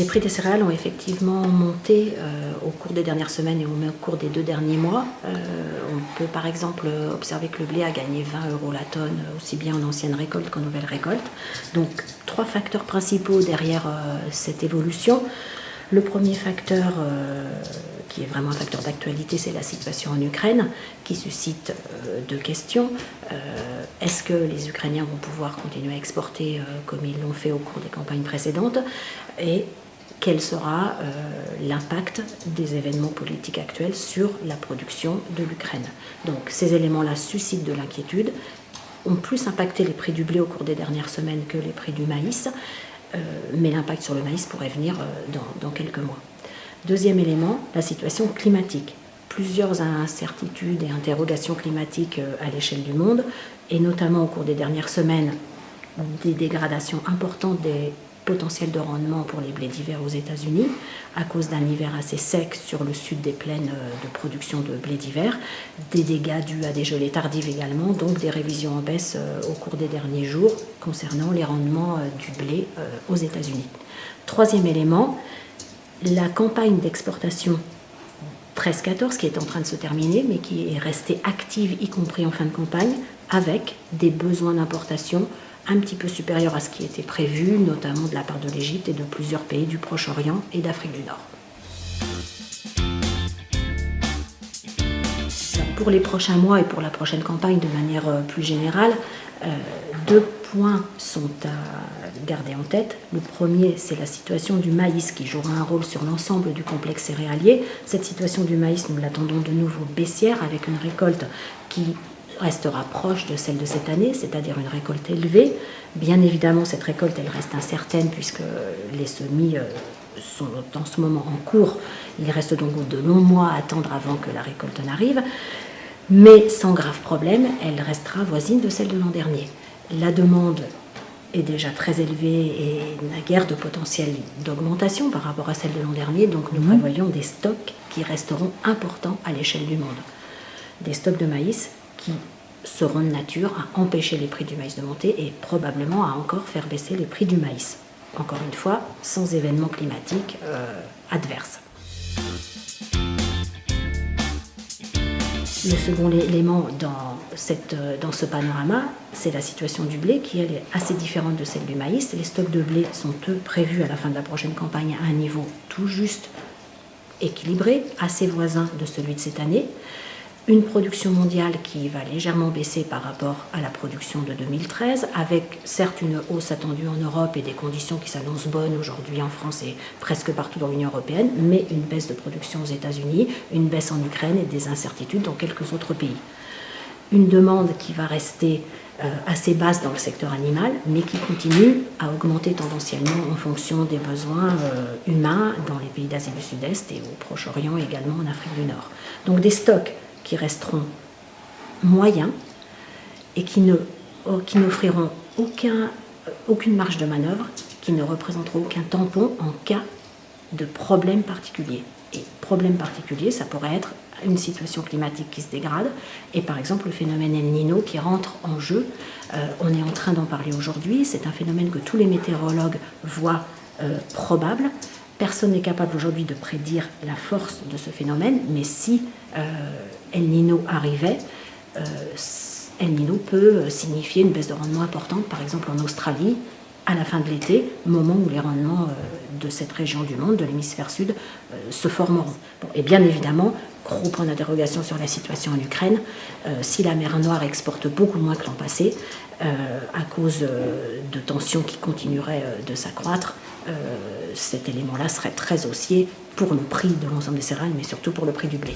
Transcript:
Les prix des céréales ont effectivement monté au cours des dernières semaines et au cours des 2 derniers mois. On peut par exemple observer que le blé a gagné 20 € la tonne, aussi bien en ancienne récolte qu'en nouvelle récolte. Donc 3 facteurs principaux derrière cette évolution. Le premier facteur, qui est vraiment un facteur d'actualité, c'est la situation en Ukraine, qui suscite 2 questions. Est-ce que les Ukrainiens vont pouvoir continuer à exporter comme ils l'ont fait au cours des campagnes précédentes? Et quel sera l'impact des événements politiques actuels sur la production de l'Ukraine? Donc ces éléments-là suscitent de l'inquiétude, ont plus impacté les prix du blé au cours des dernières semaines que les prix du maïs. Mais l'impact sur le maïs pourrait venir dans quelques mois. Deuxième élément, la situation climatique. Plusieurs incertitudes et interrogations climatiques à l'échelle du monde, et notamment au cours des dernières semaines, des dégradations importantes des potentiels de rendement pour les blés d'hiver aux États-Unis, à cause d'un hiver assez sec sur le sud des plaines de production de blé d'hiver, des dégâts dus à des gelées tardives également, donc des révisions en baisse au cours des derniers jours concernant les rendements du blé aux États-Unis. Troisième élément, la campagne d'exportation 13-14 qui est en train de se terminer, mais qui est restée active, y compris en fin de campagne, avec des besoins d'importation un petit peu supérieurs à ce qui était prévu, notamment de la part de l'Égypte et de plusieurs pays du Proche-Orient et d'Afrique du Nord. Pour les prochains mois et pour la prochaine campagne de manière plus générale, 2 points sont à garder en tête. Le premier, c'est la situation du maïs qui jouera un rôle sur l'ensemble du complexe céréalier. Cette situation du maïs, nous l'attendons de nouveau baissière avec une récolte qui restera proche de celle de cette année, c'est-à-dire une récolte élevée. Bien évidemment, cette récolte, elle reste incertaine puisque les semis sont en ce moment en cours. Il reste donc de longs mois à attendre avant que la récolte n'arrive. Mais sans grave problème, elle restera voisine de celle de l'an dernier. La demande est déjà très élevée et n'a guère de potentiel d'augmentation par rapport à celle de l'an dernier, donc nous prévoyons des stocks qui resteront importants à l'échelle du monde. Des stocks de maïs qui seront de nature à empêcher les prix du maïs de monter et probablement à encore faire baisser les prix du maïs. Encore une fois, sans événements climatiques adverses. Le second élément dans ce panorama, c'est la situation du blé qui, elle, est assez différente de celle du maïs. Les stocks de blé sont, eux, prévus à la fin de la prochaine campagne à un niveau tout juste équilibré, assez voisin de celui de cette année. Une production mondiale qui va légèrement baisser par rapport à la production de 2013, avec certes une hausse attendue en Europe et des conditions qui s'annoncent bonnes aujourd'hui en France et presque partout dans l'Union européenne, mais une baisse de production aux États-Unis, une baisse en Ukraine et des incertitudes dans quelques autres pays. Une demande qui va rester assez basse dans le secteur animal, mais qui continue à augmenter tendanciellement en fonction des besoins humains dans les pays d'Asie du Sud-Est et au Proche-Orient et également en Afrique du Nord. Donc des stocks qui resteront moyens et qui n'offriront aucune marge de manœuvre, qui ne représenteront aucun tampon en cas de problème particulier. Et problème particulier, ça pourrait être une situation climatique qui se dégrade et par exemple le phénomène El Niño qui rentre en jeu. On est en train d'en parler aujourd'hui, c'est un phénomène que tous les météorologues voient probable. Personne n'est capable aujourd'hui de prédire la force de ce phénomène, mais si El Niño arrivait, El Niño peut signifier une baisse de rendement importante, par exemple en Australie, à la fin de l'été, moment où les rendements de cette région du monde, de l'hémisphère sud, se formeront. Bon, et bien évidemment, gros point d'interrogation sur la situation en Ukraine. Si la mer Noire exporte beaucoup moins que l'an passé, à cause de tensions qui continueraient de s'accroître, cet élément-là serait très haussier pour le prix de l'ensemble des céréales, mais surtout pour le prix du blé.